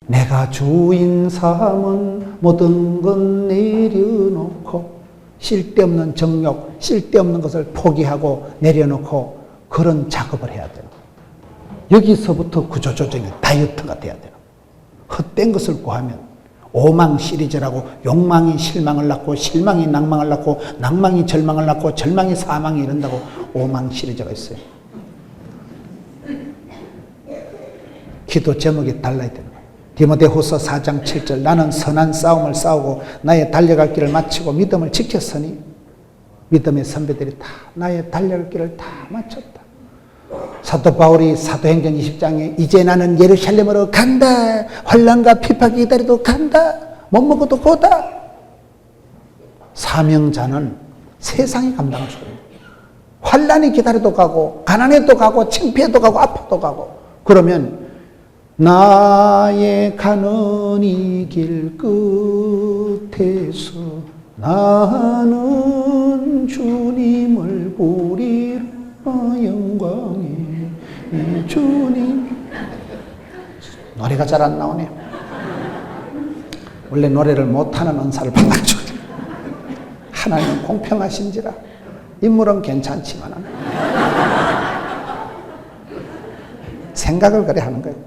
내가 주인 삼은 모든 건 내려놓고 쓸데없는 정욕, 쓸데없는 것을 포기하고 내려놓고 그런 작업을 해야 돼요. 여기서부터 구조조정이 다이어트가 돼야 돼요. 헛된 것을 구하면 오망 시리즈라고 욕망이 실망을 낳고 실망이 낭망을 낳고 낭망이 절망을 낳고 절망이 사망이 이런다고 오망 시리즈가 있어요. 기도 제목이 달라야 되는 거예요. 디모데후서 4장 7절 나는 선한 싸움을 싸우고 나의 달려갈 길을 마치고 믿음을 지켰으니 믿음의 선배들이 다 나의 달려갈 길을 다 마쳤다. 사도 바울이 사도행전 20장에 이제 나는 예루살렘으로 간다. 환난과 핍박이 기다려도 간다. 못 먹어도 고다. 사명자는 세상이 감당할 수 없는 환난이 기다려도 가고 가난해도 가고 창피해도 가고 아파도 가고 그러면 나의 가는 이 길 끝에서 나는 주님을 보리라 영광의 주님. 노래가 잘 안 나오네요. 원래 노래를 못하는 은사를 받아주고 하나님은 공평하신지라 인물은 괜찮지만 생각을 그래 하는 거예요.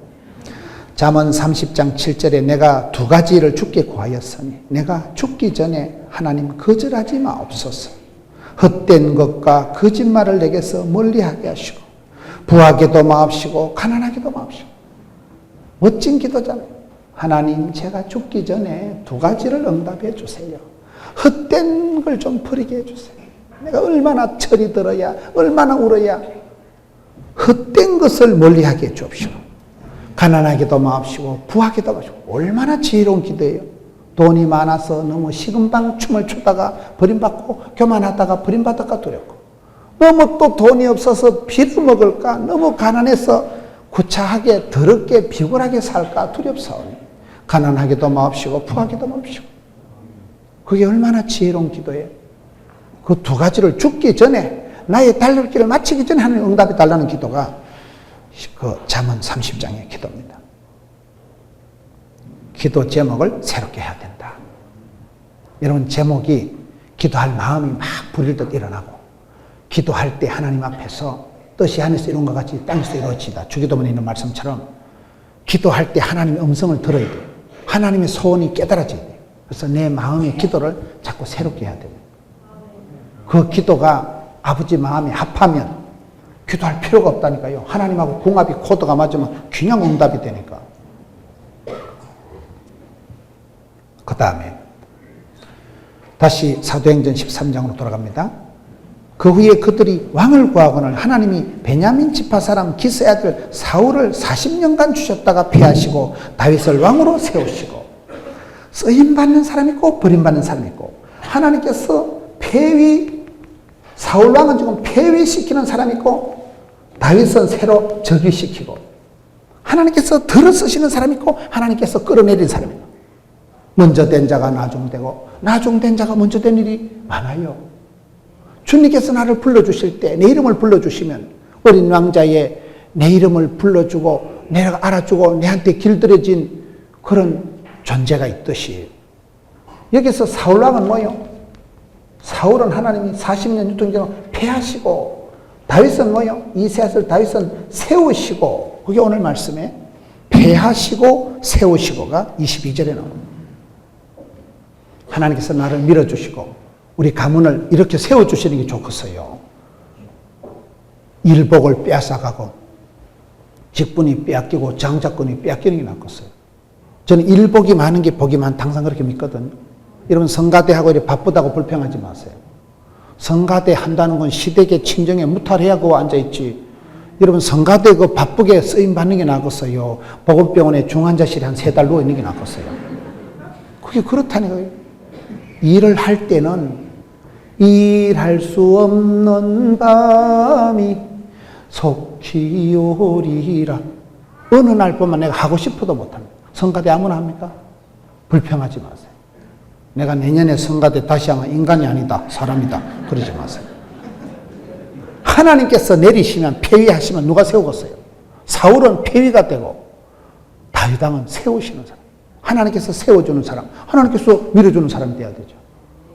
잠언 30장 7절에 내가 두 가지를 주께 구하였으니 내가 죽기 전에 하나님 거절하지 마옵소서. 헛된 것과 거짓말을 내게서 멀리하게 하시고 부하게도 마옵시고 가난하게도 마옵시고. 멋진 기도잖아요. 하나님 제가 죽기 전에 두 가지를 응답해 주세요. 헛된 걸 좀 버리게 해주세요. 내가 얼마나 철이 들어야 얼마나 울어야 헛된 것을 멀리하게 해 주옵시고 가난하게도 마옵시고 부하게도 마옵시고. 얼마나 지혜로운 기도예요. 돈이 많아서 너무 식은방 춤을 추다가 버림받고 교만하다가 버림받을까 두렵고 너무 또 돈이 없어서 빌어먹을까 너무 가난해서 구차하게 더럽게 비굴하게 살까 두렵사오니 가난하게도 마옵시고 부하게도 마옵시고. 그게 얼마나 지혜로운 기도예요. 그 두 가지를 죽기 전에 나의 달릴 길을 마치기 전에 하는 응답이 달라는 기도가 그 잠언 30장의 기도입니다. 기도 제목을 새롭게 해야 된다. 여러분 제목이 기도할 마음이 막 부릴 듯 일어나고 기도할 때 하나님 앞에서 뜻이 하늘에서 이룬 것 같이 땅에서 이루어지다. 주기도문에 있는 말씀처럼 기도할 때 하나님의 음성을 들어야 돼요. 하나님의 소원이 깨달아져야 돼요. 그래서 내 마음의 기도를 자꾸 새롭게 해야 돼요. 그 기도가 아버지 마음에 합하면 기도할 필요가 없다니까요. 하나님하고 궁합이 코드가 맞으면 균형 응답이 되니까. 그 다음에 다시 사도행전 13장으로 돌아갑니다. 그 후에 그들이 왕을 구하거늘 하나님이 베냐민 지파 사람 기스의 아들 사울을 40년간 주셨다가 패하시고 다윗을 왕으로 세우시고. 쓰임받는 사람이 있고 버림받는 사람이 있고 하나님께서 사울 왕은 지금 폐위시키는 사람이 있고 다윗은 새로 즉위시키고 하나님께서 들어 쓰시는 사람이 있고 하나님께서 끌어내린 사람이 있고 먼저 된 자가 나중되고 나중된 자가 먼저 된 일이 많아요. 주님께서 나를 불러주실 때 내 이름을 불러주시면 어린 왕자의 내 이름을 불러주고 내가 알아주고 내한테 길들여진 그런 존재가 있듯이 여기서 사울왕은 뭐예요? 사울은 하나님이 40년 유통기간 패하시고 다윗은 뭐예요? 이새아들 다윗은 세우시고 그게 오늘 말씀에 패하시고 세우시고가 22절에 나옵니다. 하나님께서 나를 밀어주시고 우리 가문을 이렇게 세워주시는 게 좋겠어요. 일복을 빼앗아가고 직분이 빼앗기고 장자권이 빼앗기는 게 낫겠어요. 저는 일복이 많은 게 복이 많다 항상 그렇게 믿거든요. 여러분 성가대하고 이렇게 바쁘다고 불평하지 마세요. 성가대 한다는 건 시댁의 친정에 무탈해야 그거 앉아있지. 여러분 성가대 그 바쁘게 쓰임받는 게 낫겠어요. 보건병원에 중환자실에 한 3달 누워있는 게 낫겠어요. 그게 그렇다니까요. 일을 할 때는 일할 수 없는 밤이 속히 오리라. 어느 날 보면 내가 하고 싶어도 못합니다. 성가대 아무나 합니까? 불평하지 마세요. 내가 내년에 성가대 다시 하면 인간이 아니다 사람이다 그러지 마세요. 하나님께서 내리시면 폐위하시면 누가 세우겠어요? 사울은 폐위가 되고 다윗 왕은 세우시는 사람. 하나님께서 세워주는 사람. 하나님께서 밀어주는 사람이 되어야 되죠.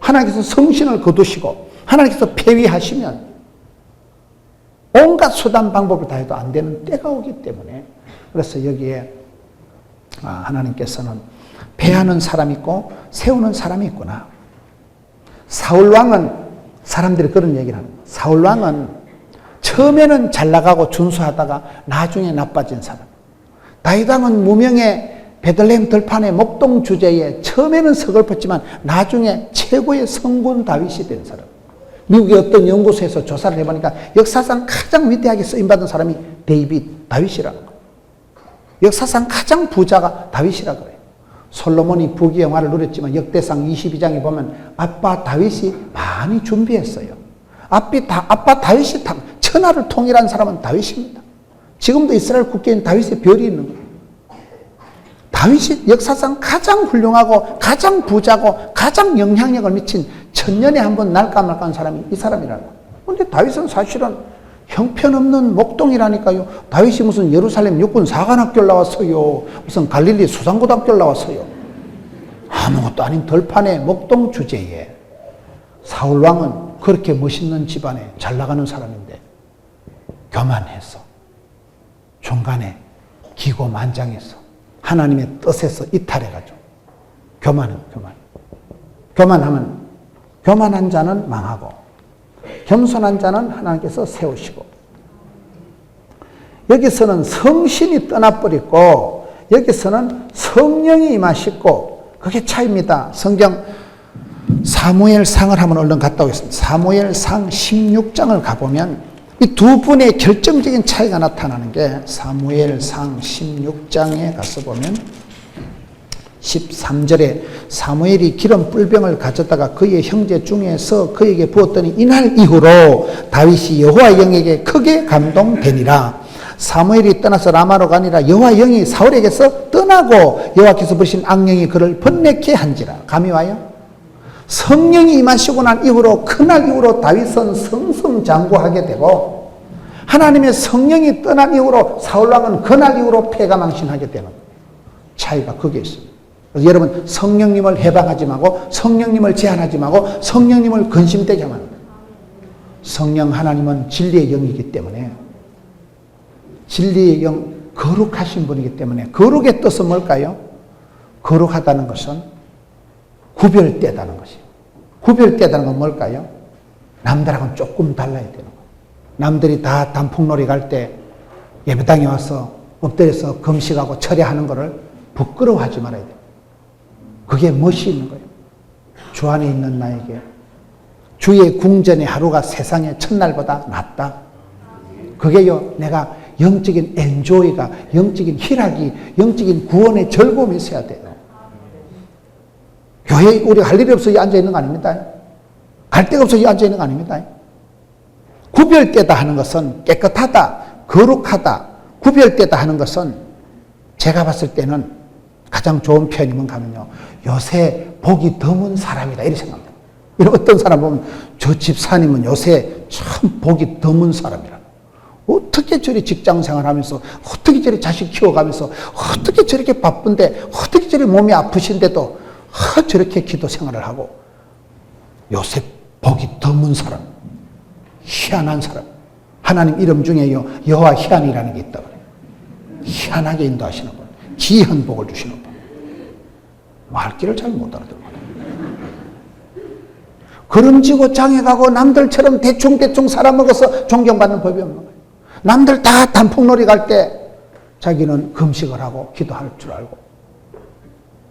하나님께서 성신을 거두시고 하나님께서 폐위하시면 온갖 수단 방법을 다해도 안 되는 때가 오기 때문에, 그래서 여기에 하나님께서는 패하는 사람이 있고 세우는 사람이 있구나. 사울왕은, 사람들이 그런 얘기를 합니다. 사울왕은 처음에는 잘 나가고 준수하다가 나중에 나빠진 사람. 다윗왕은 무명의 베들레헴 들판의 목동 주제에 처음에는 서글펐지만 나중에 최고의 성군 다윗이 된 사람. 미국의 어떤 연구소에서 조사를 해보니까 역사상 가장 위대하게 쓰임받은 사람이 다윗이라는 거예요. 역사상 가장 부자가 다윗이라고 그래요. 솔로몬이 부귀영화를 누렸지만 역대상 22장에 보면 아빠 다윗이 많이 준비했어요. 아빠 다윗이 천하를 통일한 사람은 다윗입니다. 지금도 이스라엘 국계인 다윗의 별이 있는 거예요. 다윗이 역사상 가장 훌륭하고 가장 부자고 가장 영향력을 미친 천년에 한 번 날까 말까한 사람이 이 사람이라고. 그런데 다윗은 사실은 형편없는 목동이라니까요. 다윗이 무슨 예루살렘 육군 사관학교를 나왔어요. 무슨 갈릴리 수상고등학교를 나왔어요. 아무것도 아닌 들판의 목동 주제에 사울왕은 그렇게 멋있는 집안에 잘 나가는 사람인데 교만해서 중간에 기고만장해서 하나님의 뜻에서 이탈해가지고 교만하면 교만한 자는 망하고 겸손한 자는 하나님께서 세우시고, 여기서는 성신이 떠나버리고 여기서는 성령이 임하시고, 그게 차이입니다. 성경 사무엘상을 한번 얼른 갔다 오겠습니다. 사무엘상 16장을 가보면 이 두 분의 결정적인 차이가 나타나는 게, 사무엘상 16장에 가서 보면 13절에 사무엘이 기름 뿔병을 가졌다가 그의 형제 중에서 그에게 부었더니 이날 이후로 다윗이 여호와 영에게 크게 감동되니라. 사무엘이 떠나서 라마로 가니라 여호와 영이 사울에게서 떠나고 여호와께서 부르신 악령이 그를 번뇌케 한지라. 감이 와요? 성령이 임하시고 난 이후로, 그날 이후로 다윗은 승승장구하게 되고, 하나님의 성령이 떠난 이후로 사울왕은 그날 이후로 패가망신하게 되는 차이가 거기에 있습니다. 그래서 여러분, 성령님을 해방하지 말고, 성령님을 제한하지 말고, 성령님을 근심되게 하면 안 돼요. 성령 하나님은 진리의 영이기 때문에, 진리의 영, 거룩하신 분이기 때문에, 거룩의 뜻은 뭘까요? 거룩하다는 것은 구별되다는 것이에요. 구별되다는 건 뭘까요? 남들하고는 조금 달라야 되는 거예요. 남들이 다 단풍놀이 갈 때 예배당에 와서 엎드려서 금식하고 철야하는 것을 부끄러워하지 말아야 돼요. 그게 멋이 있는 거예요. 주 안에 있는 나에게 주의 궁전의 하루가 세상의 첫날보다 낫다. 그게요, 내가 영적인 엔조이가, 영적인 희락이, 영적인 구원의 즐거움이 있어야 돼요. 교회에 우리가 할 일이 없어서 앉아있는 거 아닙니다. 갈 데가 없어서 앉아있는 거 아닙니다. 구별되다 하는 것은 깨끗하다, 거룩하다, 구별되다 하는 것은 제가 봤을 때는 가장 좋은 표현이 뭔가면요, 요새 복이 드문 사람이다, 이렇게 생각합니다. 이런 어떤 사람 보면 저 집사님은 요새 참 복이 드문 사람이라. 어떻게 저리 직장 생활하면서, 어떻게 저리 자식 키워가면서, 어떻게 저렇게 바쁜데, 어떻게 저리 몸이 아프신데도 저렇게 기도 생활을 하고, 요새 복이 드문 사람, 희한한 사람. 하나님 이름 중에요, 여호와 희한이라는 게 있다고 그래요. 희한하게 인도하시는 분, 기이한 복을 주시는 분. 말귀를 잘 못 알아듣거든요. 걸음지고 장해가고 남들처럼 대충 살아먹어서 존경받는 법이 없는 거예요. 남들 다 단풍놀이 갈 때 자기는 금식을 하고 기도할 줄 알고,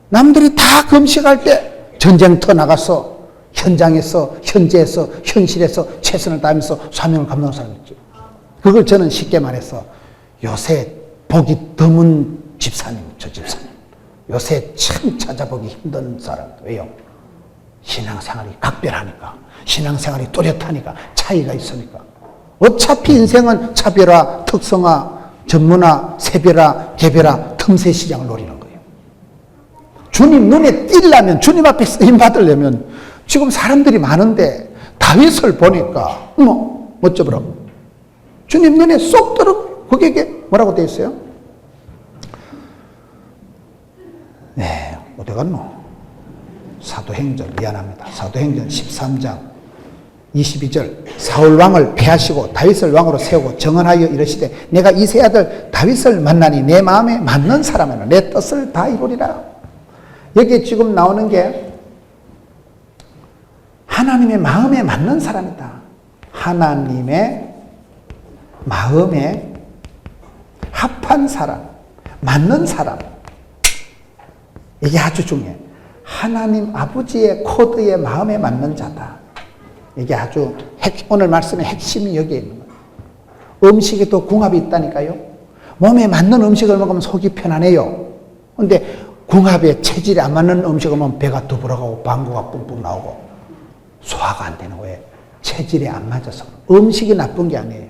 남들이 다 금식할 때 전쟁터 나가서 현장에서, 현재에서, 현실에서 최선을 다하면서 사명을 감당하는 사람이 있죠. 그걸 저는 쉽게 말해서 요새 복이 드문 집사님, 저 집사님. 요새 참 찾아보기 힘든 사람. 왜요? 신앙생활이 각별하니까, 신앙생활이 또렷하니까, 차이가 있으니까. 어차피 인생은 차별화, 특성화, 전문화, 세별화, 개별화, 틈새 시장을 노리는 거예요. 주님 눈에 띄려면, 주님 앞에 쓰임 받으려면, 지금 사람들이 많은데 다윗을 보니까 어쩌더라, 주님 눈에 쏙 들어. 거기에 뭐라고 되어 있어요? 네, 어디 갔노? 사도행전, 미안합니다. 사도행전 13장 22절. 사울 왕을 패하시고 다윗을 왕으로 세우고 정언하여 이르시되 내가 이새 아들 다윗을 만나니 내 마음에 맞는 사람이라 내 뜻을 다 이루리라. 여기 지금 나오는 게 하나님의 마음에 맞는 사람이다. 하나님의 마음에 합한 사람, 맞는 사람. 이게 아주 중요해. 하나님 아버지의 코드에 마음에 맞는 자다. 이게 아주 오늘 말씀의 핵심이 여기에 있는 거예요. 음식에도 궁합이 있다니까요. 몸에 맞는 음식을 먹으면 속이 편안해요. 근데 궁합에 체질이 안 맞는 음식을 먹으면 배가 두부러가고 방구가 뿜뿜 나오고 소화가 안 되는 거예요. 체질이 안 맞아서. 음식이 나쁜 게 아니에요.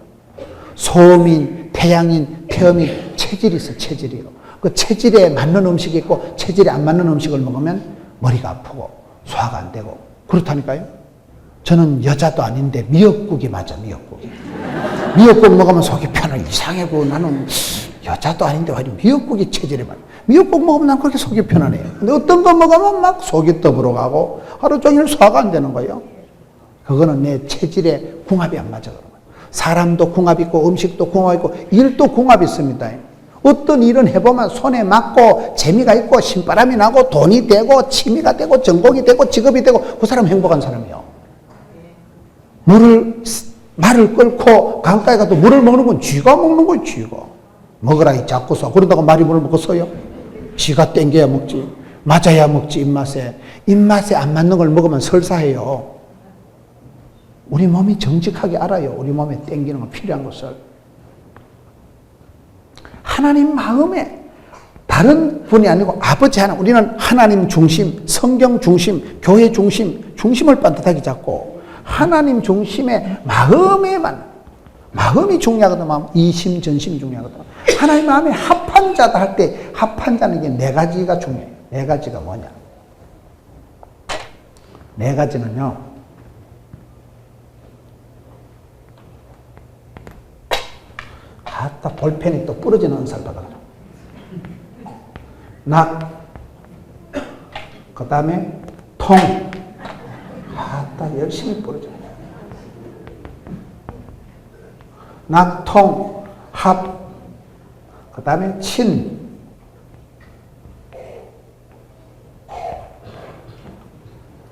소음인, 태양인, 태음인 체질이 있어. 체질이요. 그 체질에 맞는 음식이 있고 체질에 안 맞는 음식을 먹으면 머리가 아프고 소화가 안 되고 그렇다니까요. 저는 여자도 아닌데 미역국이 맞아. 미역국 먹으면 속이 편해. 이상하고 나는 여자도 아닌데 왜 미역국이 체질에 맞아. 미역국 먹으면 난 그렇게 속이 편안해요. 근데 어떤 거 먹으면 막 속이 떠불어가고 하루 종일 소화가 안 되는 거예요. 그거는 내 체질에 궁합이 안 맞아. 그런 거예요. 사람도 궁합이 있고 음식도 궁합이 있고 일도 궁합이 있습니다. 어떤 일은 해보면 손에 맞고 재미가 있고 신바람이 나고 돈이 되고 취미가 되고 전공이 되고 직업이 되고 그 사람 행복한 사람이요. 말을 끓고 강가에 가도 물을 먹는 건 쥐가 먹는 거예요. 쥐가. 먹으라 이 자꾸서. 그러다가 말이 물을 먹었어요. 쥐가 땡겨야 먹지. 맞아야 먹지. 입맛에 안 맞는 걸 먹으면 설사해요. 우리 몸이 정직하게 알아요. 우리 몸에 땡기는 거 필요한 것을. 하나님 마음에 다른 분이 아니고 아버지 하나. 우리는 하나님 중심, 성경 중심, 교회 중심, 중심을 반듯하게 잡고 하나님 중심의 마음이 중요하거든. 마음. 이심 전심이 중요하거든. 하나님 마음에 합한 자다 할 때 합한 자는 이게 네 가지가 중요해요. 네 가지가 뭐냐? 네 가지는요. 아따 볼펜이 또 부러지는 은사를 받아가지고. 그 다음에 통. 아따 열심히 부러져. 낙통, 합, 그 다음에 친.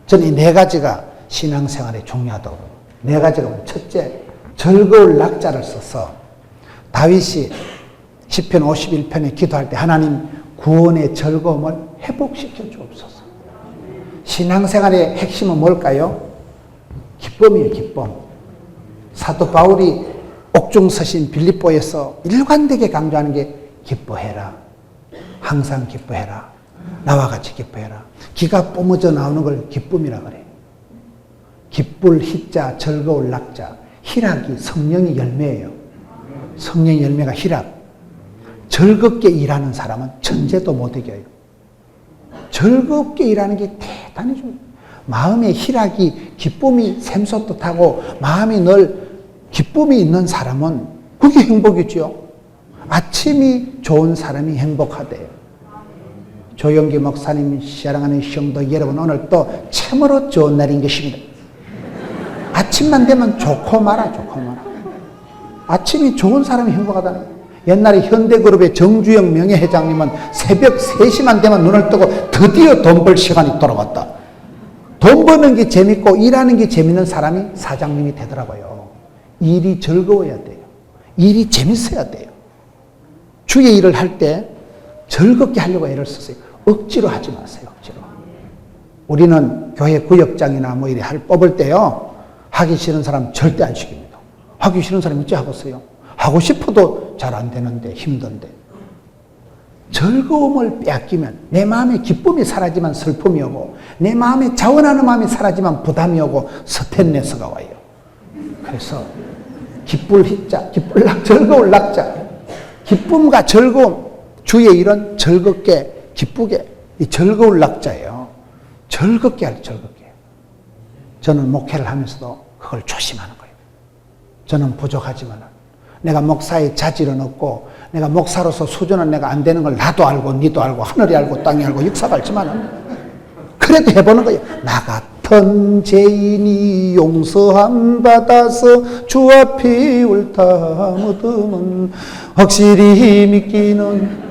저는 이 네 가지가 신앙생활에 중요하다고. 네 가지가 뭐냐. 첫째, 즐거울 낙자를 써서 다윗이 시편 51편에 기도할 때 하나님 구원의 즐거움을 회복시켜 주옵소서. 신앙생활의 핵심은 뭘까요? 기쁨이에요. 기쁨. 사도 바울이 옥중서신 빌립보에서 일관되게 강조하는 게 기뻐해라. 항상 기뻐해라. 나와 같이 기뻐해라. 기가 뿜어져 나오는 걸 기쁨이라 그래요. 기쁠 희자, 즐거울 낙자. 희락이 성령의 열매예요. 성령의 열매가 희락. 즐겁게 일하는 사람은 천재도 못 이겨요. 즐겁게 일하는 게 대단히 중요해요. 마음의 희락이 기쁨이 샘솟듯하고 마음이 늘 기쁨이 있는 사람은 그게 행복이죠. 아침이 좋은 사람이 행복하대요. 조영기 목사님이 사랑하는 성도 여러분, 오늘 또 참으로 좋은 날인 것입니다. 아침만 되면 좋고 말아. 아침이 좋은 사람이 행복하다는 거예요. 옛날에 현대그룹의 정주영 명예회장님은 새벽 3시만 되면 눈을 뜨고 드디어 돈 벌 시간이 돌아왔다. 돈 버는 게 재밌고 일하는 게 재밌는 사람이 사장님이 되더라고요. 일이 즐거워야 돼요. 일이 재밌어야 돼요. 주의 일을 할 때 즐겁게 하려고 애를 쓰세요. 억지로 하지 마세요. 억지로. 우리는 교회 구역장이나 뭐 이래 뽑을 때요. 하기 싫은 사람 절대 안 시킵니다. 하기 싫은 사람 어찌 하겠어요? 하고 싶어도 잘 안 되는데 힘든데. 즐거움을 빼앗기면 내 마음에 기쁨이 사라지면 슬픔이 오고 내 마음에 자원하는 마음이 사라지면 부담이 오고 스트레스가 와요. 그래서 기쁠 희자, 기쁠 낙, 즐거울 낙자. 기쁨과 즐거움, 주의 일은 즐겁게, 기쁘게, 이 즐거울 낙자예요. 즐겁게 할 즐겁게. 저는 목회를 하면서도 그걸 조심하는 거예요. 저는 부족하지만 내가 목사의 자질은 없고 내가 목사로서 수준은 내가 안 되는 걸 나도 알고 니도 알고 하늘이 알고 땅이 알고 역사가 알지만은 그래도 해보는 거예요. 나 같은 죄인이 용서함 받아서 주 앞에 옳다 무덤은 확실히 믿기는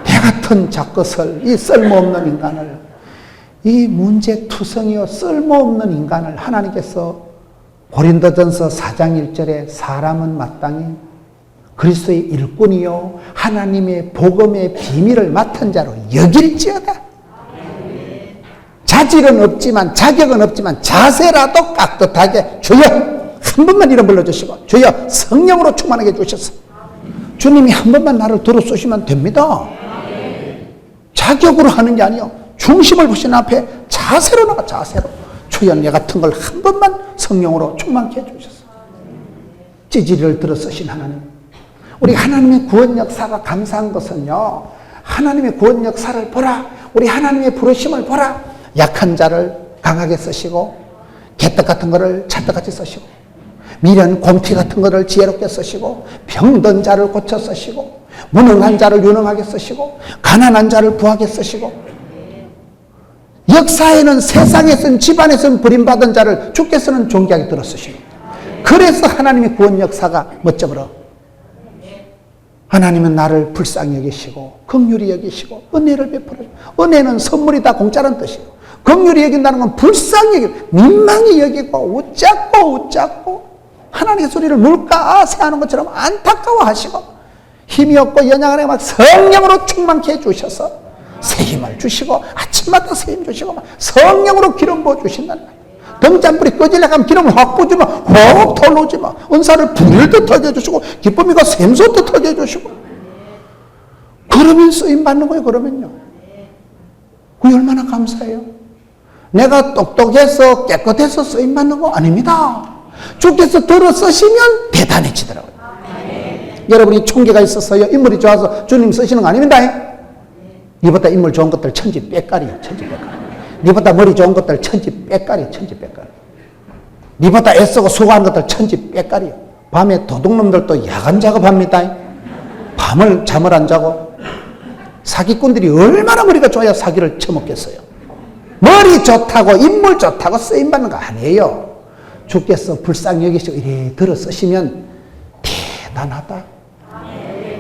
내 같은 작것을 이 쓸모없는 인간을 이 문제투성이요 쓸모없는 인간을 하나님께서 고린도전서 4장 1절에 사람은 마땅히 그리스도의 일꾼이요 하나님의 복음의 비밀을 맡은 자로 여길지어다. 자질은 없지만 자격은 없지만 자세라도 깍듯하게 주여 한 번만 이름 불러주시고 주여 성령으로 충만하게 해주셔서 주님이 한 번만 나를 들어 쏘시면 됩니다. 자격으로 하는 게 아니요 중심을 보신 앞에 자세로 나가 자세로 주여 내 같은 걸 한 번만 성령으로 충만케 해주셔서 찌질이를 들어 쓰신 하나님 우리 하나님의 구원 역사가 감사한 것은요 하나님의 구원 역사를 보라 우리 하나님의 부르심을 보라 약한 자를 강하게 쓰시고 개떡 같은 거를 찰떡같이 쓰시고 미련 곰티 같은 거를 지혜롭게 쓰시고 병든 자를 고쳐 쓰시고 무능한 자를 유능하게 쓰시고 가난한 자를 부하게 쓰시고 역사에는 세상에서는 집안에서는 버림받은 자를 주께서는 존귀하게 들어 쓰시고 그래서 하나님의 구원 역사가 멋져버려 하나님은 나를 불쌍히 여기시고 긍휼히 여기시고 은혜를 베풀어 은혜는 선물이다 공짜라는 뜻이고 긍휼히 여긴다는 건 불쌍히 여기고 민망히 여기고 웃잡고 하나님의 소리를 물가 새하는 것처럼 안타까워하시고 힘이 없고 연약한 막 성령으로 충만케 해주셔서 새 힘을 주시고 아침마다 새 힘 주시고 성령으로 기름 부어주신다는 거예요. 등잔불이 꺼지려고 하면 기름을 확 부어주면 확 털어오지 마. 은사를 불일듯 하게 해주시고 기쁨이가 샘솟듯 하게 해주시고 그러면 쓰임받는 거예요. 그러면요 그게 얼마나 감사해요. 내가 똑똑해서 깨끗해서 쓰임받는 거 아닙니다. 주께서 들어 쓰시면 대단해지더라고요. 여러분이 총기가 있어서요 인물이 좋아서 주님 쓰시는 거 아닙니다. 니보다 인물 좋은 것들 천지 빽깔이야 천지 빽깔. 니보다 머리 좋은 것들 천지 빽깔이야 천지 빽깔. 니보다 애쓰고 수고하는 것들 천지 빽깔이야. 밤에 도둑놈들도 야간 작업합니다. 밤을 잠을 안 자고 사기꾼들이 얼마나 머리가 좋아야 사기를 쳐먹겠어요. 머리 좋다고 인물 좋다고 쓰임받는 거 아니에요. 주께서 불쌍히 여기시고 이래 들어 쓰시면 대단하다.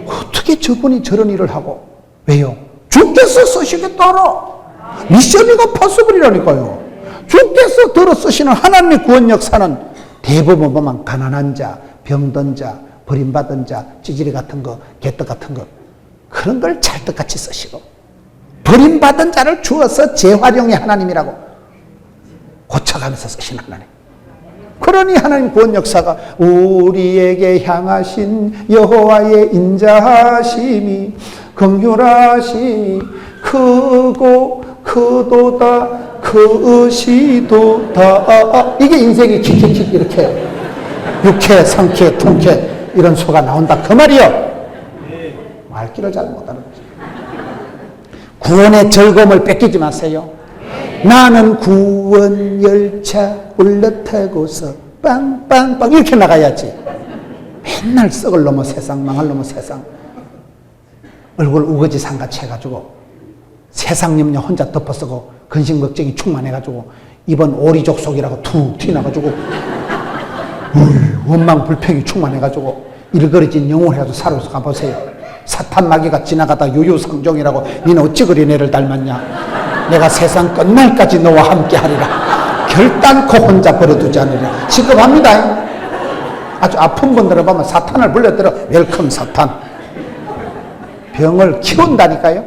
어떻게 저분이 저런 일을 하고 왜요? 주께서 쓰시겠다라. 미션이고 파서블이라니까요. 주께서 들어 쓰시는 하나님의 구원 역사는 대부분 보면 가난한 자, 병든 자, 버림받은 자, 찌질이 같은 거, 개떡 같은 거 그런 걸 찰떡같이 쓰시고 버림받은 자를 주어서 재활용의 하나님이라고 고쳐가면서 쓰신 하나님. 그러니 하나님 구원 역사가 우리에게 향하신 여호와의 인자하심이 긍휼하심이 크고 크도다 크시도다. 이게 인생이 킥킥킥 이렇게 육회 상쾌 통쾌 이런 소가 나온다 그 말이요. 말귀를 잘 못하는 거죠. 구원의 즐거움을 뺏기지 마세요. 나는 구원 열차 올라타고서 빵빵빵 이렇게 나가야지. 맨날 썩을 놈의 세상 망할 놈의 세상 얼굴 우거지 상같이 해가지고 세상 염려 혼자 덮어쓰고 근심 걱정이 충만해가지고 이번 오리족속이라고 툭 튀어나가지고 원망 불평이 충만해가지고 일거리진 영혼 해가지고 살아서 가보세요. 사탄 마귀가 지나가다 유유상종이라고 니는 어찌 그리 내를 닮았냐. 내가 세상 끝날까지 너와 함께 하리라. 결단코 혼자 버려두지 않으리라. 시급합니다. 아주 아픈 분들을 보면 사탄을 불러들어 웰컴 사탄. 병을 키운다니까요.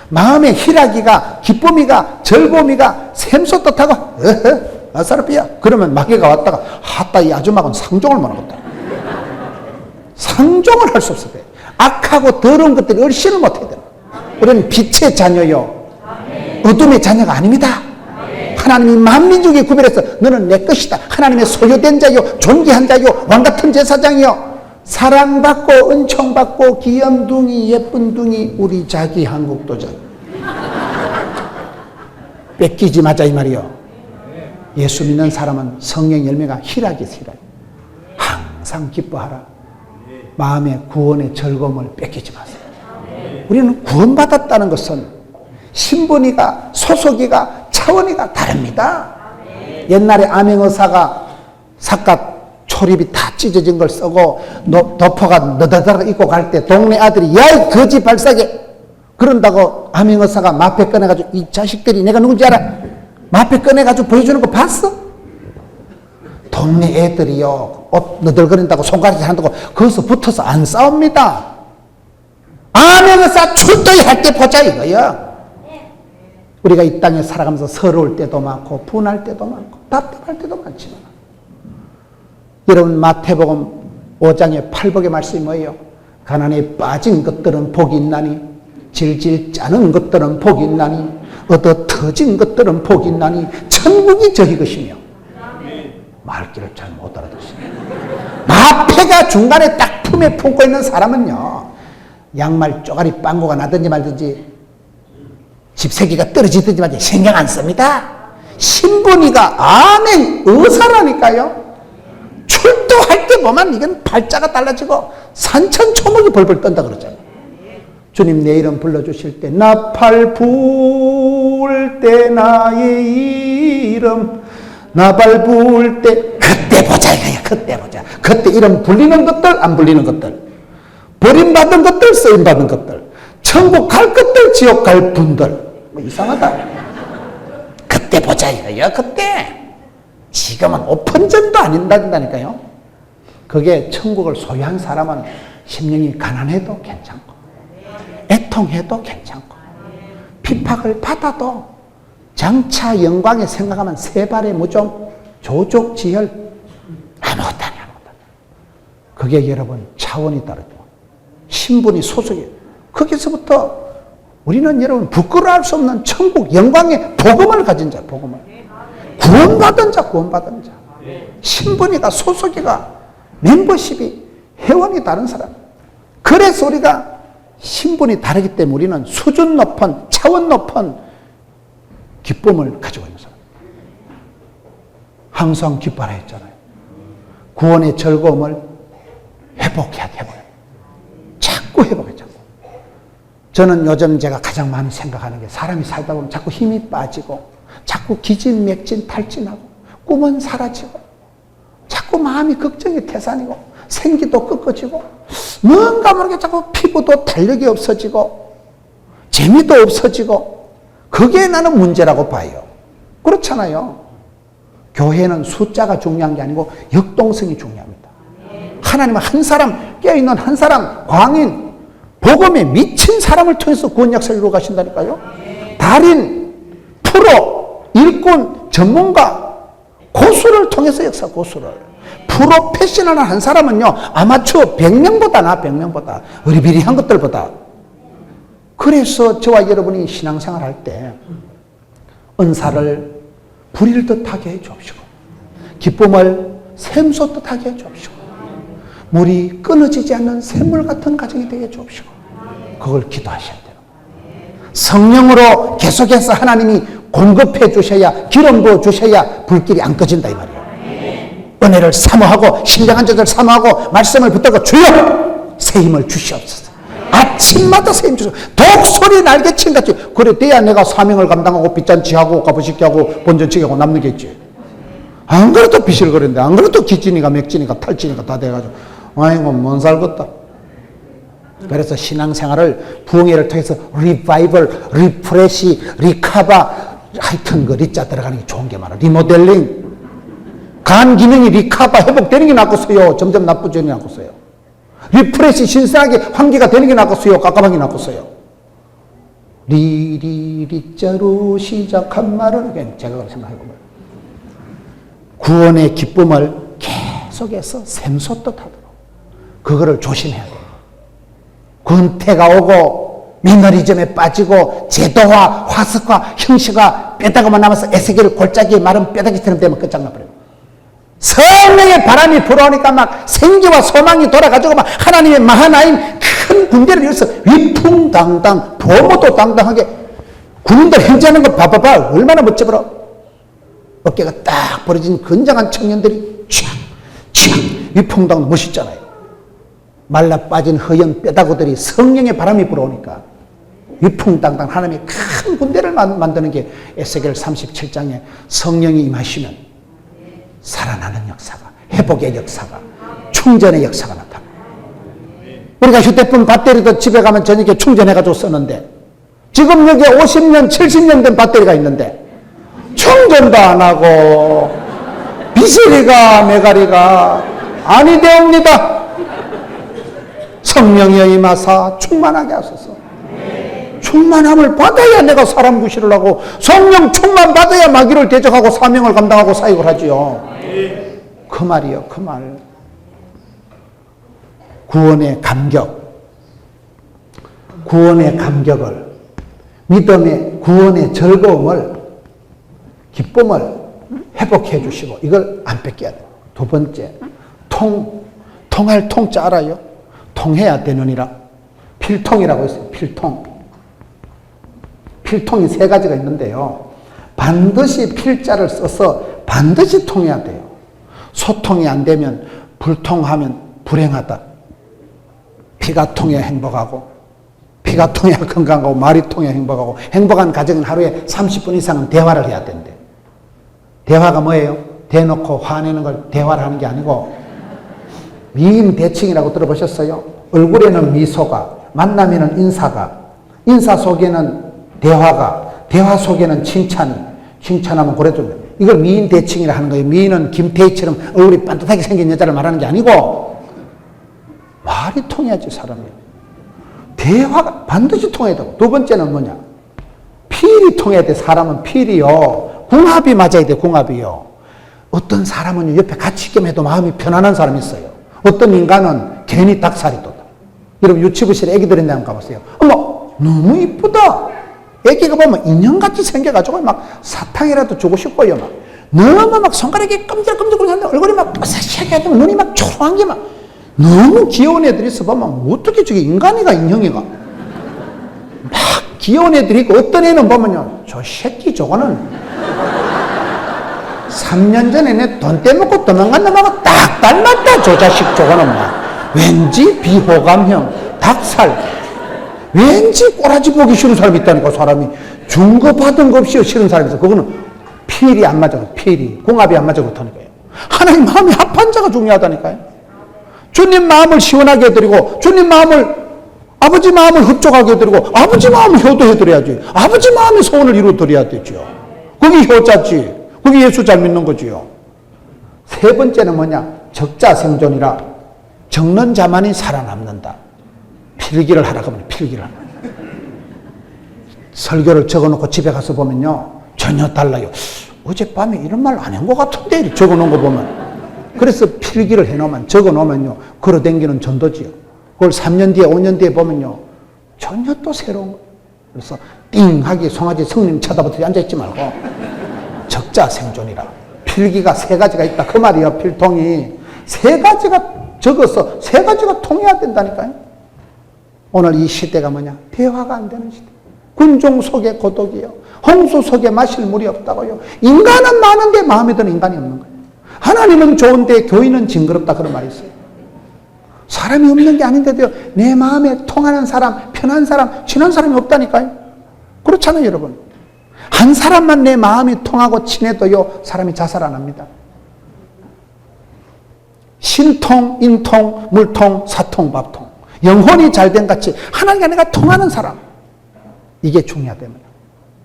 마음의 희락이가 기쁨이가 즐거움이가 샘솟듯하고 아사르피야 그러면 마귀가 왔다가 하따 이 아줌마는 상종을 못하겠다. 상종을 할 수 없을 때 악하고 더러운 것들이 얼씬을 못해야 돼요. 우리는 빛의 자녀요 어둠의 자녀가 아닙니다. 하나님이 만민족에 구별해서 너는 내 것이다. 하나님의 소유된 자요 존귀한 자요 왕같은 제사장이요 사랑받고 은총받고 귀염둥이 예쁜둥이 우리 자기 한국도전 뺏기지 마자 이 말이요. 예수 믿는 사람은 성령 열매가 희락이 희락. 항상 기뻐하라. 마음의 구원의 즐거움을 뺏기지 마세요. 우리는 구원받았다는 것은 신분이가 소속이가 차원이가 다릅니다. 옛날에 암행의사가 삿갓 초립이 다 찢어진 걸 쓰고 덮어가 너다다가 입고 갈 때 동네 아들이 야 이 거지 발사게 그런다고 암행의사가 마패 꺼내가지고 이 자식들이 내가 누군지 알아? 마패 꺼내가지고 보여주는 거 봤어? 동네 애들이요 옷 너덜거린다고 손가락질 한다고 거기서 붙어서 안 싸웁니다. 암행의사 출도히 할 때 보자 이거야. 우리가 이 땅에 살아가면서 서러울 때도 많고 분할 때도 많고 답답할 때도 많지만 여러분 마태복음 5장의 8복의 말씀이 뭐예요? 가난에 빠진 것들은 복이 있나니 질질 짜는 것들은 복이 있나니 얻어 터진 것들은 복이 있나니 천국이 저희 것이며 말귀를 잘 못 알아듣습니다. 마패가 중간에 딱 품에 품고 있는 사람은요 양말 쪼가리 빵고가 나든지 말든지 집세기가 떨어지든지 말든지 신경 안 씁니다. 신분이가 아멘 의사라니까요. 출도할 때 보면 이건 팔자가 달라지고 산천초목이 벌벌 떤다 그러잖아요. 주님 내 이름 불러주실 때 나팔 부을 때 나의 이름 나팔 부을 때 그때 보자 이거야. 그때 보자. 그때 이름 불리는 것들 안 불리는 것들 버림받은 것들 쓰임받은 것들 천국 갈 것들 지옥 갈 분들 뭐 이상하다. 그때 보자 이거야. 그때 지금은 5%도 안 된다니까요. 그게 천국을 소유한 사람은 심령이 가난해도 괜찮고 애통해도 괜찮고 핍박을 받아도 장차 영광에 생각하면 세발의 무좀 조족지혈 아무것도 아니야. 그게 여러분 차원이 다르죠. 신분이 소속이에요. 거기서부터 우리는 여러분 부끄러워할 수 없는 천국 영광의 복음을 가진 자, 복음을 구원받은 자, 구원받은 자. 신분이가 소속이가 멤버십이 회원이 다른 사람. 그래서 우리가 신분이 다르기 때문에 우리는 수준 높은 차원 높은 기쁨을 가지고 있는 사람. 항상 기뻐라 했잖아요. 구원의 즐거움을 회복해야 돼. 자꾸 회복해. 자꾸. 저는 요즘 제가 가장 많이 생각하는 게 사람이 살다 보면 자꾸 힘이 빠지고 자꾸 기진맥진 탈진하고 꿈은 사라지고 자꾸 마음이 걱정이 태산이고 생기도 꺾어지고 뭔가 모르게 자꾸 피부도 탄력이 없어지고 재미도 없어지고 그게 나는 문제라고 봐요. 그렇잖아요. 교회는 숫자가 중요한 게 아니고 역동성이 중요합니다. 하나님은 한 사람, 깨어있는 한 사람, 광인, 복음에 미친 사람을 통해서 구원 역사를 이루어 가신다니까요. 달인, 프로, 일꾼, 전문가, 고수를 통해서 역사, 고수를. 프로페셔널한 한 사람은요, 아마추어 100명보다 나, 100명보다. 어리비리한 것들보다. 그래서 저와 여러분이 신앙생활 할 때, 은사를 불일 듯하게 해 주옵시고, 기쁨을 샘솟 듯하게 해 주옵시고, 물이 끊어지지 않는 샘물 같은 가정이 되게 해 주옵시고, 그걸 기도하셔야 돼요. 성령으로 계속해서 하나님이 공급해 주셔야, 기름 부어 주셔야 불길이 안 꺼진다 이 말이에요. 은혜를 사모하고 신령한 자들 사모하고 말씀을 붙들고 주여 새 힘을 주시옵소서. 아침마다 새 힘 주시옵소서. 독소리 날개친같이 그래 돼야 내가 사명을 감당하고 빚잔치하고 가부식하고 본전치기하고 남는 게 있지. 안 그래도 비실거리는데 안 그래도 기진이가 맥진이가 탈진이가 다 돼가지고 아이고 못 살겠다. 그래서 신앙생활을 부흥회를 통해서 리바이벌, 리프레시, 리카바 하여튼 그 리자 들어가는 게 좋은 게 많아. 리모델링 간 기능이 리카바 회복되는 게 낫겠어요. 점점 나쁘지는 않겠어요. 리프레시 신선하게 환기가 되는 게 낫겠어요. 깝깝한 게 낫겠어요. 리자로 시작한 말은 제가 생각해보면 구원의 기쁨을 계속해서 샘솟듯 하도록 그거를 조심해야 돼요. 권태가 오고 미너리즘에 빠지고 제도화, 화석화, 형식화 빼다가 남아서 에스겔 골짜기에 마른 뼈다귀처럼 되면 끝장나버려요. 성령의 바람이 불어오니까 막 생기와 소망이 돌아가지고 막 하나님의 마하나임 큰 군대를 이뤄서 위풍당당 보모도 당당하게 군인들 행진하는 거 봐봐봐 얼마나 멋져 보여. 어깨가 딱 벌어진 건장한 청년들이 촥 위풍당당 멋있잖아요. 말라 빠진 허연 뼈다구들이 성령의 바람이 불어오니까 위풍당당 하나님이 큰 군대를 만드는 게 에스겔 37장에 성령이 임하시면 살아나는 역사가, 회복의 역사가, 충전의 역사가 나타납니다. 우리가 휴대폰 배터리도 집에 가면 저녁에 충전해가지고 쓰는데 지금 여기에 50년, 70년 된 배터리가 있는데 충전도 안 하고 비서리가 메가리가 아니 되옵니다. 성령이여 임하사 충만하게 하소서. 충만함을 받아야 내가 사람 구실을 하고 성령 충만 받아야 마귀를 대적하고 사명을 감당하고 사역을 하지요. 그 말이요, 그 말. 구원의 감격, 구원의 감격을, 믿음의 구원의 즐거움을, 기쁨을 회복해 주시고 이걸 안 뺏겨야 돼요. 두 번째, 통할 통자 알아요? 통해야 되느니라. 필통이라고 있어요. 필통이 세 가지가 있는데요. 반드시 필자를 써서 반드시 통해야 돼요. 소통이 안 되면 불통하면 불행하다. 피가 통해야 행복하고, 피가 통해야 건강하고, 말이 통해야 행복하고, 행복한 가정은 하루에 30분 이상은 대화를 해야 된대. 대화가 뭐예요? 대놓고 화내는 걸 대화를 하는 게 아니고 미임 대칭이라고 들어보셨어요? 얼굴에는 미소가, 만남에는 인사가, 인사 속에는 대화가, 대화 속에는 칭찬이, 칭찬하면 그래도 이걸 미인 대칭이라 하는 거예요. 미인은 김태희처럼 얼굴이 반듯하게 생긴 여자를 말하는 게 아니고 말이 통해야지 사람이. 대화가 반드시 통해야 되고, 두 번째는 뭐냐? 필이 통해야 돼. 사람은 필이요. 궁합이 맞아야 돼. 궁합이요. 어떤 사람은 옆에 같이 있기만 해도 마음이 편안한 사람이 있어요. 어떤 인간은 괜히 닭살이 돋아. 여러분 유치부실에 애기들 있는데 한번 가보세요. 어머 너무 이쁘다. 애기가 보면 인형같이 생겨가지고 막 사탕이라도 주고 싶고요. 막 너무 막 손가락이 끔질끔질하는데 얼굴이 막 뽀사시하게 하고 눈이 막 초롱한 게 막 너무 귀여운 애들이 있어 보면 어떻게 저게 인간이가 인형이가 막 귀여운 애들이 있고, 어떤 애는 보면요 저 새끼 저거는 3년 전에 내 돈 떼먹고 도망간 놈하고 딱 닮았다. 저 자식 저거는 막 왠지 비호감형 닭살, 왠지 꼬라지 보기 싫은 사람이 있다니까. 사람이 준 거 받은 거 없이 싫은 사람이 있어. 그거는 필이 안 맞아. 필이 궁합이 안 맞아 그렇다니까요. 하나님 마음이 합한 자가 중요하다니까요. 주님 마음을 시원하게 해드리고, 주님 마음을, 아버지 마음을 흡족하게 해드리고, 아버지 마음을 효도해드려야지. 아버지 마음의 소원을 이루어드려야 되죠. 그게 효자지. 그게 예수 잘 믿는 거지요. 세 번째는 뭐냐? 적자생존이라. 적는 자만이 살아남는다. 필기를 하라고 하면 필기를 하라. 설교를 적어놓고 집에 가서 보면요 전혀 달라요. 어젯밤에 이런 말 안 한 것 같은데 적어놓은 거 보면. 그래서 필기를 해놓으면, 적어놓으면요 걸어다니는 전도지요. 그걸 3년 뒤에 5년 뒤에 보면요 전혀 또 새로운 거예요. 그래서 띵하게 송아지 성님 쳐다보듯이 앉아있지 말고 적자생존이라. 필기가 세 가지가 있다 그 말이에요. 필통이 세 가지가 적어서 세 가지가 통해야 된다니까요. 오늘 이 시대가 뭐냐? 대화가 안 되는 시대. 군중 속에 고독이요, 홍수 속에 마실 물이 없다고요. 인간은 많은데 마음에 드는 인간이 없는 거예요. 하나님은 좋은데 교인은 징그럽다 그런 말이 있어요. 사람이 없는 게 아닌데도요 내 마음에 통하는 사람, 편한 사람, 친한 사람이 없다니까요. 그렇잖아요 여러분. 한 사람만 내 마음이 통하고 친해도요 사람이 자살 안 합니다. 신통, 인통, 물통, 사통, 밥통. 영혼이 잘된 같이 하나님과 내가 통하는 사람, 이게 중요하다면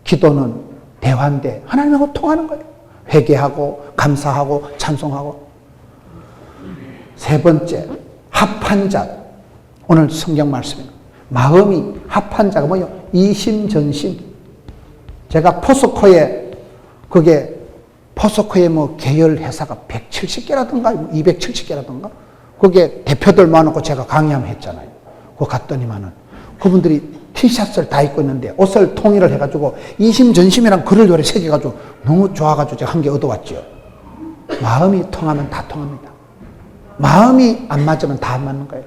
기도는 대화인데 하나님하고 통하는 거예요. 회개하고 감사하고 찬송하고. 세 번째, 합한 자. 오늘 성경 말씀입니다. 마음이 합한 자가 뭐예요? 이심전심. 제가 포스코에 뭐 계열 회사가 170개라든가 270개라든가 거기에 대표들 모아놓고 제가 강의 한번 했잖아요. 그거 갔더니만은 그분들이 티셔츠를 다 입고 있는데 옷을 통일을 해가지고 이심전심이란 글을 요래 새겨가지고 너무 좋아가지고 제가 한 개 얻어왔죠. 마음이 통하면 다 통합니다. 마음이 안 맞으면 다 안 맞는 거예요.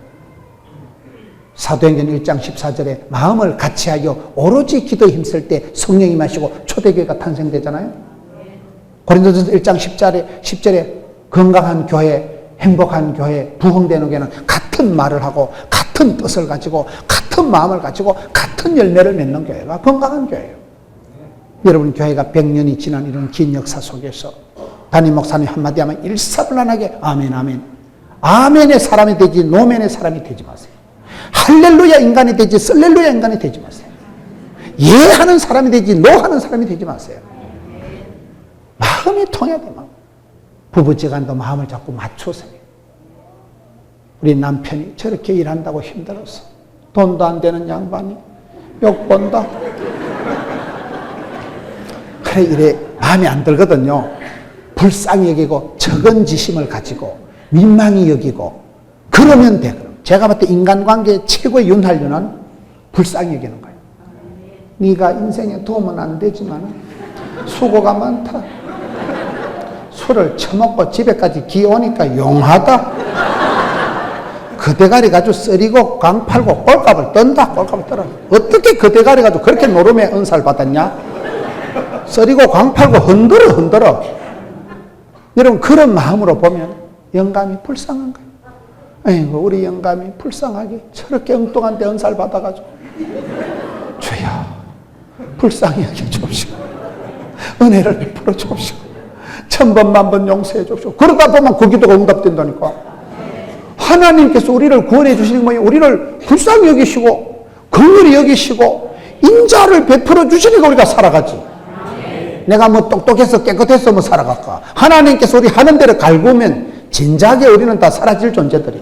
사도행전 1장 14절에 마음을 같이하여 오로지 기도에 힘쓸 때 성령이 마시고 초대교회가 탄생되잖아요. 고린도전서 1장 10절에 건강한 교회, 행복한 교회, 부흥되는 교회는 같은 말을 하고 같은 뜻을 가지고 같은 마음을 가지고 같은 열매를 맺는 교회가 건강한 교회예요. 여러분, 교회가 100년이 지난 이런 긴 역사 속에서 담임 목사님 한마디 하면 일사불란하게 아멘 아멘, 아멘의 사람이 되지 노멘의 사람이 되지 마세요. 할렐루야 인간이 되지 쓸렐루야 인간이 되지 마세요. 예하는 사람이 되지 노하는 사람이 되지 마세요. 마음이 통해야 돼. 부부지간도 마음을 자꾸 맞추세요. 우리 남편이 저렇게 일한다고 힘들었어. 돈도 안 되는 양반이 욕본다. 그래 이래 마음에 안 들거든요. 불쌍히 여기고 적은지심을 가지고 민망히 여기고 그러면 돼. 그럼 제가 봤을 때 인간관계의 최고의 윤활유는 불쌍히 여기는 거예요. 네가 인생에 도움은 안 되지만 수고가 많다. 술을 처먹고 집에까지 기어오니까 용하다. 그 대가리 가지고 썰이고 강 팔고 꼴값을 떤다. 꼴값을 떨어. 어떻게 그 대가리 가지고 그렇게 노름에 은사를 받았냐? 썰이고 강 팔고 흔들어. 여러분, 그런 마음으로 보면 영감이 불쌍한 거예요. 아이고, 우리 영감이 불쌍하게 저렇게 엉뚱한 데 은사를 받아가지고 주여 불쌍히 여겨 주옵시고 은혜를 베풀어 주옵시고 1000번 만번 용서해 주옵시고. 그러다 보면 그 기도가 응답된다니까. 하나님께서 우리를 구원해 주시는 거예요. 우리를 불쌍히 여기시고 긍휼히 여기시고 인자를 베풀어 주시니까 우리가 살아가지. 내가 뭐 똑똑해서 깨끗해서 뭐 살아갈까? 하나님께서 우리 하는 대로 갈구면 진작에 우리는 다 사라질 존재들이야.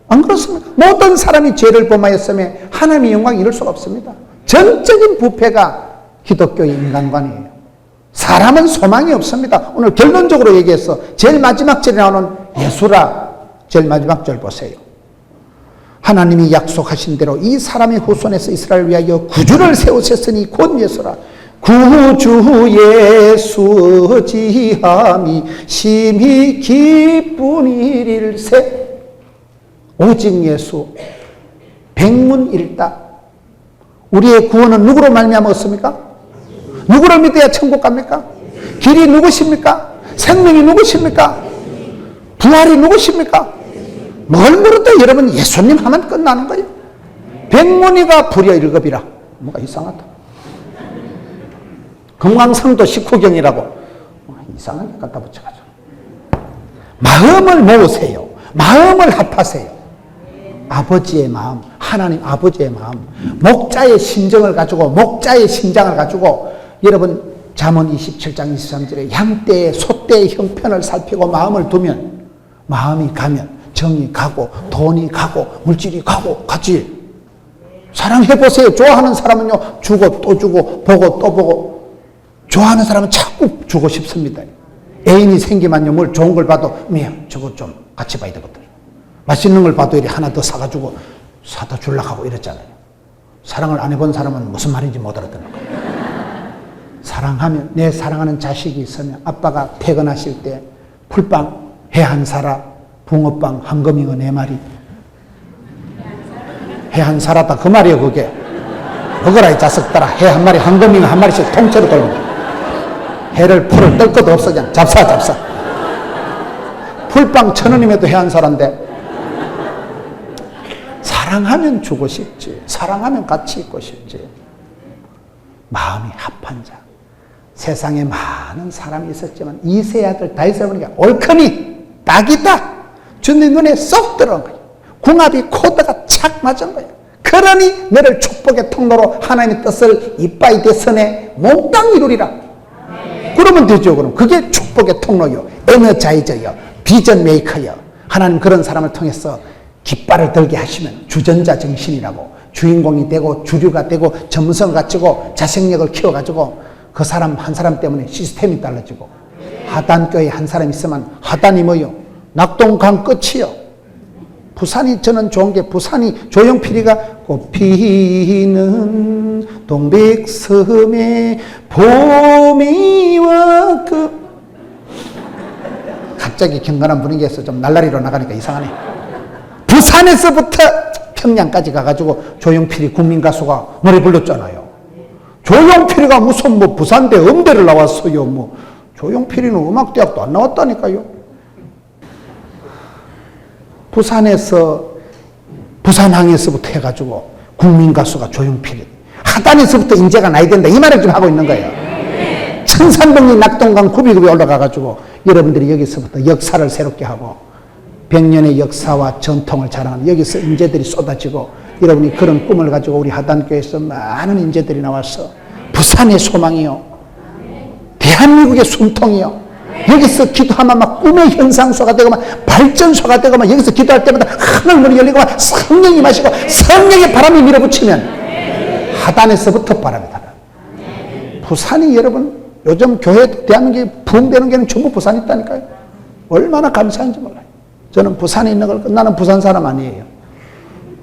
안 그렇습니까? 모든 사람이 죄를 범하였음에 하나님의 영광을 이룰 수가 없습니다. 전적인 부패가 기독교의 인간관이에요. 사람은 소망이 없습니다. 오늘 결론적으로 얘기해서 제일 마지막 절에 나오는 예수라, 제일 마지막 절 보세요. 하나님이 약속하신 대로 이 사람의 후손에서 이스라엘을 위하여 구주를 세우셨으니 곧 예수라. 구주 예수 지함이 심히 기쁜 일일세. 오직 예수 백문일답. 우리의 구원은 누구로 말미암아 얻습니까? 누구를 믿어야 천국 갑니까? 길이 누구십니까? 생명이 누구십니까? 부활이 누구십니까? 뭘 물어도 여러분 예수님 하면 끝나는 거예요. 백문이가 불여 일급이라. 뭐가 이상하다. 금강상도 식후경이라고 이상하게 갖다 붙여가지고. 마음을 모으세요. 마음을 합하세요. 아버지의 마음, 하나님 아버지의 마음, 목자의 심정을 가지고, 목자의 심장을 가지고, 여러분 잠언 27장 23절에 양떼의 소떼의 형편을 살피고 마음을 두면, 마음이 가면 정이 가고 돈이 가고 물질이 가고 가지. 사랑해보세요. 좋아하는 사람은요 주고 또 주고 보고 또 보고, 좋아하는 사람은 자꾸 주고 싶습니다. 애인이 생기면요 뭘 좋은 걸 봐도 저거 좀 같이 봐야 되거든. 맛있는 걸 봐도 이렇게 하나 더 사가지고 사다 주려고 하고 이랬잖아요. 사랑을 안 해본 사람은 무슨 말인지 못 알아듣는 거예요. 사랑하면, 내 사랑하는 자식이 있으면 아빠가 퇴근하실 때 풀빵 해 한 사라, 붕어빵 한 거미가 4마리. 해 한 사라다 그 말이에요. 그게 먹어라 이 자식들아. 해 한 마리 한 거미가 한 마리씩 통째로 돌면 해를 풀을 뜰 것도 없어. 그냥 잡사. 풀빵 1000원이면 해 한 사라인데. 사랑하면 주고 싶지. 사랑하면 같이 있고 싶지. 마음이 합한 자. 세상에 많은 사람이 있었지만 이세 아들 다윗을 보니까 옳거니 딱이다. 주님 눈에 쏙 들어온 거예요. 궁합이 코드가 착 맞은 거예요. 그러니 너를 축복의 통로로 하나님의 뜻을 이빠이 대선에 몽땅 이루리라. 그러면 되죠. 그럼 그게 축복의 통로요, 에너자이저요, 비전 메이커요. 하나님 그런 사람을 통해서 깃발을 들게 하시면 주전자 정신이라고, 주인공이 되고 주류가 되고 전문성을 갖추고 자생력을 키워가지고 그 사람 한 사람 때문에 시스템이 달라지고, 하단교회 한 사람 있으면 하단이 뭐요? 낙동강 끝이요. 부산이 저는 좋은 게, 부산이 조용필이가 꽃피는 동백섬에 봄이와 갑자기 경건한 분위기에서 좀 날라리로 나가니까 이상하네. 부산에서부터 평양까지 가가지고 조용필이 국민가수가 노래 불렀잖아요. 조용필이가 무슨 뭐 부산대 음대를 나왔어요. 뭐 조용필이는 음악대학도 안 나왔다니까요. 부산항에서부터 해가지고 국민가수가 조용필이 하단에서부터 인재가 나야 된다 이 말을 지금 하고 있는 거예요. 1300리 낙동강 구비급에 올라가가지고 여러분들이 여기서부터 역사를 새롭게 하고 100년의 역사와 전통을 자랑하는 여기서 인재들이 쏟아지고 여러분이 그런 꿈을 가지고 우리 하단교회에서 많은 인재들이 나와서 부산의 소망이요, 대한민국의 숨통이요, 여기서 기도하면 막 꿈의 현상소가 되고 막 발전소가 되고 막 여기서 기도할 때마다 하늘문이 열리고 막 성령이 마시고 성령의 바람이 밀어붙이면 하단에서부터 바람이 달아요. 부산이 여러분 요즘 교회 대한민국에 부흥되는 게는 전부 부산에 있다니까요. 얼마나 감사한지 몰라요. 저는 부산에 있는 걸, 나는 부산 사람 아니에요.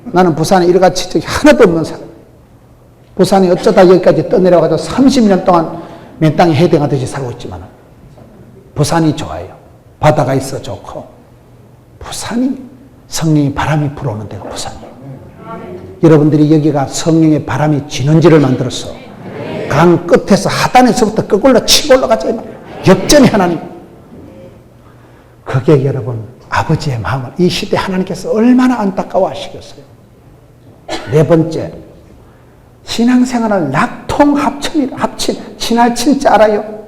나는 부산에 일가치 적이 하나도 없는 사람. 부산이 어쩌다 여기까지 떠내려가서 30년 동안 맨 땅에 해당하듯이 살고 있지만 부산이 좋아요. 바다가 있어 좋고 부산이 성령의 바람이 불어오는 데가 부산이에요. 여러분들이 여기가 성령의 바람이 진원지를 만들어서 강 끝에서 하단에서부터 끝골로 치고 올라가자 역전이 하나님. 그게 여러분 아버지의 마음을 이 시대 하나님께서 얼마나 안타까워 하시겠어요. 네 번째, 신앙생활을 낙통합친, 친할 친자 알아요?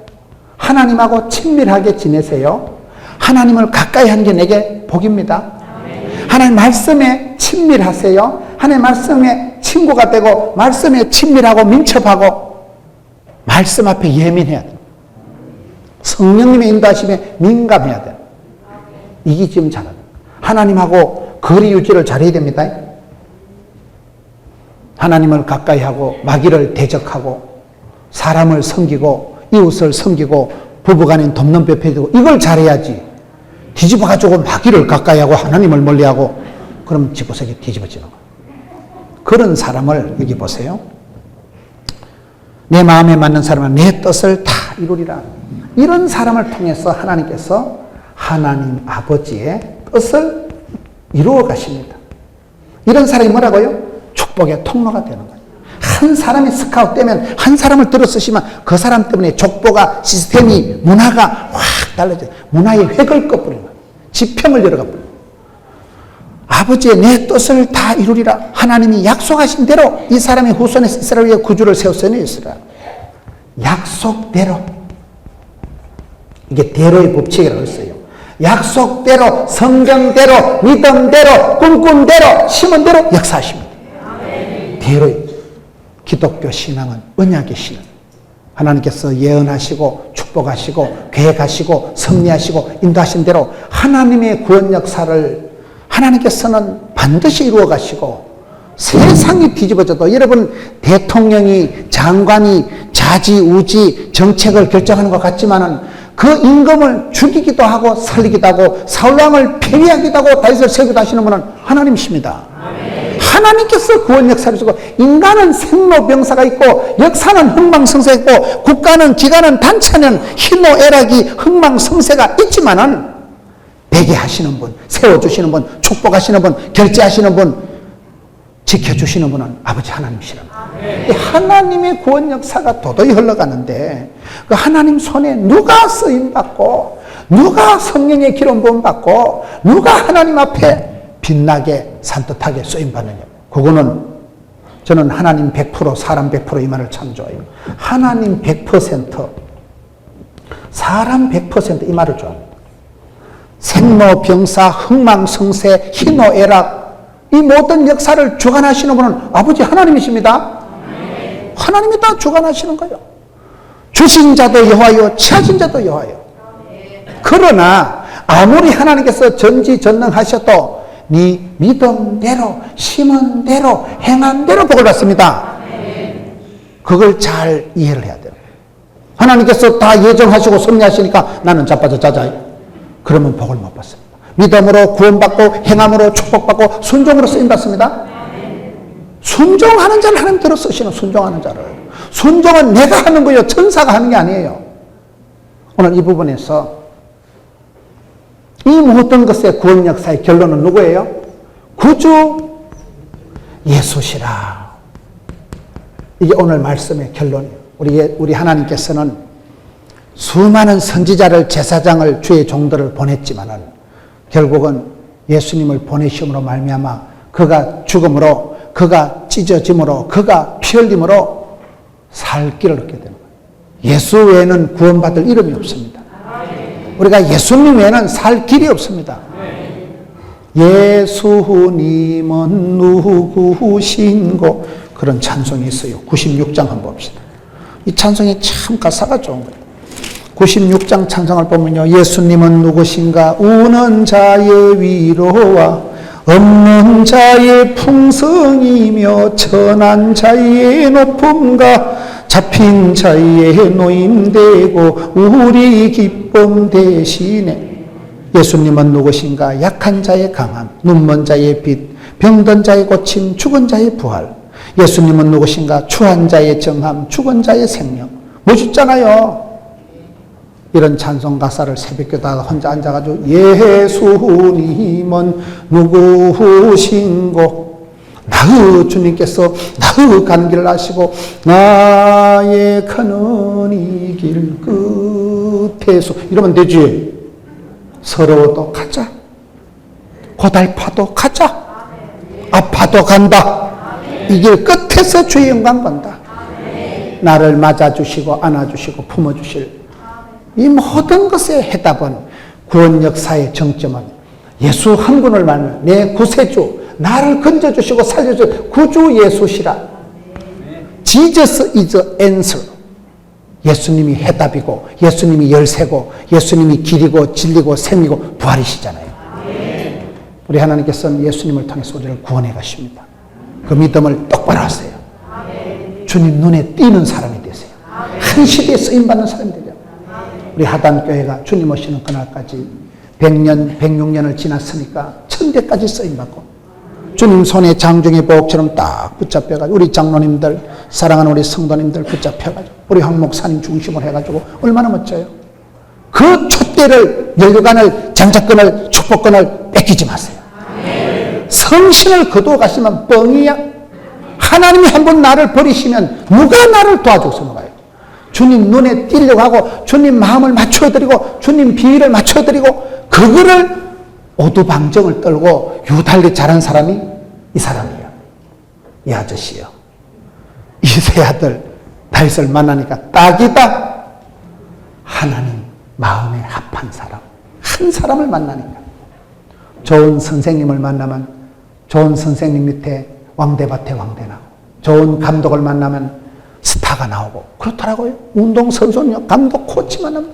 하나님하고 친밀하게 지내세요. 하나님을 가까이 하는 게 내게 복입니다. 하나님 말씀에 친밀하세요. 하나님 말씀에 친구가 되고 말씀에 친밀하고 민첩하고 말씀 앞에 예민해야 돼요. 성령님의 인도하심에 민감해야 돼요. 이게 지금 잘하는 하나님하고 거리 유지를 잘해야 됩니다. 하나님을 가까이 하고 마귀를 대적하고 사람을 섬기고 이웃을 섬기고 부부간엔 돕는 벽이 되고 이걸 잘해야지. 뒤집어가지고 마귀를 가까이 하고 하나님을 멀리하고 그럼 집구석이 뒤집어지는 거예요. 그런 사람을 여기 보세요. 내 마음에 맞는 사람은 내 뜻을 다 이루리라. 이런 사람을 통해서 하나님께서 하나님 아버지의 뜻을 이루어 가십니다. 이런 사람이 뭐라고요? 축복의 통로가 되는 거예요. 한 사람이 스카웃되면 한 사람을 들어 쓰시면 그 사람 때문에 족보가 시스템이 문화가 확 달라져요. 문화의 획을 꺼버리는 거예요. 지평을 열어가 버려요. 아버지의 내 뜻을 다 이루리라. 하나님이 약속하신 대로 이 사람이 후손에서 이스라엘 위에 구주를 세웠으니 이스라엘. 약속대로. 이게 대로의 법칙이라고 했어요. 약속대로, 성경대로, 믿음대로, 꿈꾼대로, 심은 대로 역사하십니다. 대로의 기독교 신앙은 언약의 신앙. 하나님께서 예언하시고 축복하시고 계획하시고 섭리하시고 인도하신 대로 하나님의 구원 역사를 하나님께서는 반드시 이루어 가시고 세상이 뒤집어져도 여러분 대통령이 장관이 자지우지 정책을 결정하는 것 같지만은 그 임금을 죽이기도 하고 살리기도 하고 사울왕을 폐위하기도 하고 다윗을 세우기도 하시는 분은 하나님이십니다. 하나님께서 구원 역사를 주고 인간은 생로병사가 있고 역사는 흥망성쇠가 있고 국가는 기관은 단체는 희노애락이 흥망성쇠가 있지만은 되게 하시는 분, 세워주시는 분, 축복하시는 분, 결제하시는 분, 지켜주시는 분은 아버지 하나님이시랍니다. 하나님의 구원 역사가 도도히 흘러가는데 그 하나님 손에 누가 쓰임받고 누가 성령의 기름 부음 받고 누가 하나님 앞에 빛나게 산뜻하게 쓰임받느냐. 그거는 저는 하나님 100% 사람 100% 이 말을 참 좋아해요. 하나님 100% 사람 100% 이 말을 좋아합니다. 생로병사 흥망성쇠 희노애락 이 모든 역사를 주관하시는 분은 아버지 하나님이십니다. 하나님이 다 주관하시는 거예요. 주신 자도 여호와요 취하신 자도 여호와요. 그러나 아무리 하나님께서 전지전능하셔도 네 믿음대로 심은 대로 행한 대로 복을 받습니다. 그걸 잘 이해를 해야 돼요. 하나님께서 다 예정하시고 섭리하시니까 나는 자빠져 자자 그러면 복을 못 받습니다. 믿음으로 구원받고 행함으로 축복받고 순종으로 쓰임받습니다. 순종하는 자를 하나님 들어 쓰시는 순종하는 자를. 순종은 내가 하는 거예요. 천사가 하는 게 아니에요. 오늘 이 부분에서 이 모든 것의 구원 역사의 결론은 누구예요? 구주 예수시라. 이게 오늘 말씀의 결론이에요. 우리 하나님께서는 수많은 선지자를 제사장을 주의 종들을 보냈지만은 결국은 예수님을 보내심으로 말미암아 그가 죽음으로, 그가 찢어짐으로, 그가 피 흘림으로 살 길을 얻게 되는 거예요. 예수 외에는 구원받을 이름이 없습니다. 우리가 예수님 외에는 살 길이 없습니다. 예수님은 누구신고, 그런 찬송이 있어요. 96장 한번 봅시다. 이 찬송이 참 가사가 좋은 거예요. 96장 찬송을 보면요, 예수님은 누구신가? 우는 자의 위로와 없는 자의 풍성이며 천한 자의 높음과 잡힌 자의 노임되고 우리 기쁨 대신에. 예수님은 누구신가? 약한 자의 강함, 눈먼 자의 빛, 병든 자의 고침, 죽은 자의 부활. 예수님은 누구신가? 추한 자의 정함, 죽은 자의 생명. 멋있잖아요. 이런 찬송 가사를 새벽기도하다 혼자 앉아가지고 예수님은 누구신고, 나의 주님께서 나의 가는 길을 아시고 나의 가는 이 길 끝에서, 이러면 되지. 서러워도 가자, 고달파도 가자, 아파도 간다. 이 길 끝에서 주의 영광 본다. 나를 맞아주시고 안아주시고 품어주실 이 모든 것의 해답은, 구원 역사의 정점은 예수 한 분을 만나 내 구세주, 나를 건져주시고 살려주시고 구주 예수시라. Jesus is the answer. 예수님이 해답이고, 예수님이 열쇠고, 예수님이 길이고 진리고 샘이고 부활이시잖아요. 우리 하나님께서는 예수님을 통해서 우리를 구원해 가십니다. 그 믿음을 똑바로 하세요. 주님 눈에 띄는 사람이 되세요. 한 시대에 쓰임받는 사람이 되세요. 우리 하단교회가 주님 오시는 그날까지 100년, 106년을 지났으니까 1000대까지 쓰임받고 주님 손에 장중의 보옥처럼 딱 붙잡혀가지고 우리 장로님들, 사랑하는 우리 성도님들 붙잡혀가지고 우리 황 목사님 중심으로 해가지고 얼마나 멋져요. 그 촛대를, 연료관을, 장자권을, 축복권을 뺏기지 마세요. 성신을 거두어 가시면 뻥이야. 하나님이 한번 나를 버리시면 누가 나를 도와줘서 가요. 주님 눈에 띄려고 하고 주님 마음을 맞춰드리고 주님 비위를 맞춰드리고 그거를 오두방정을 떨고 유달리 잘한 사람이 이 사람이에요. 이 아저씨요. 이 세 아들 다윗을 만나니까 딱이다. 하나님 마음에 합한 사람, 한 사람을 만나니까. 좋은 선생님을 만나면 좋은 선생님 밑에 왕대밭에 왕대 나고, 좋은 감독을 만나면 스타가 나오고 그렇더라고요. 운동선수는요, 감독 코치 만나면,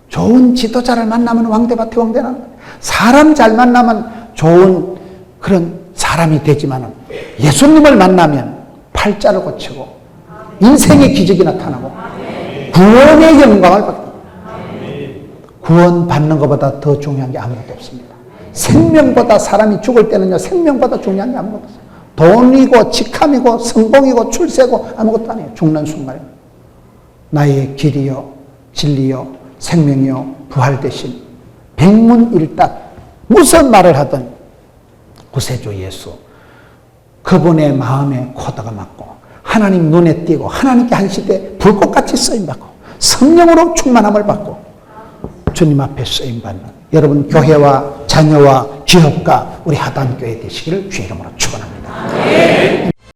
좋은 지도자를 만나면 왕대밭에 왕대 나는 거예요. 사람 잘 만나면 좋은 그런 사람이 되지만 예수님을 만나면 팔자를 고치고 인생의 기적이 나타나고 구원의 영광을 받고, 구원 받는 것보다 더 중요한 게 아무것도 없습니다. 생명보다, 사람이 죽을 때는요, 생명보다 중요한 게 아무것도 없어요. 돈이고 직함이고 성공이고 출세고 아무것도 아니에요. 죽는 순간에 나의 길이요 진리요 생명이요 부활 대신 백문일답, 무슨 말을 하든 구세주 예수, 그분의 마음에 코드가 맞고 하나님 눈에 띄고 하나님께 한 시대 불꽃같이 쓰임받고 성령으로 충만함을 받고 주님 앞에 쓰임받는 여러분 교회와 자녀와 기업가 우리 하단교회 되시기를 주의 이름으로 축원합니다.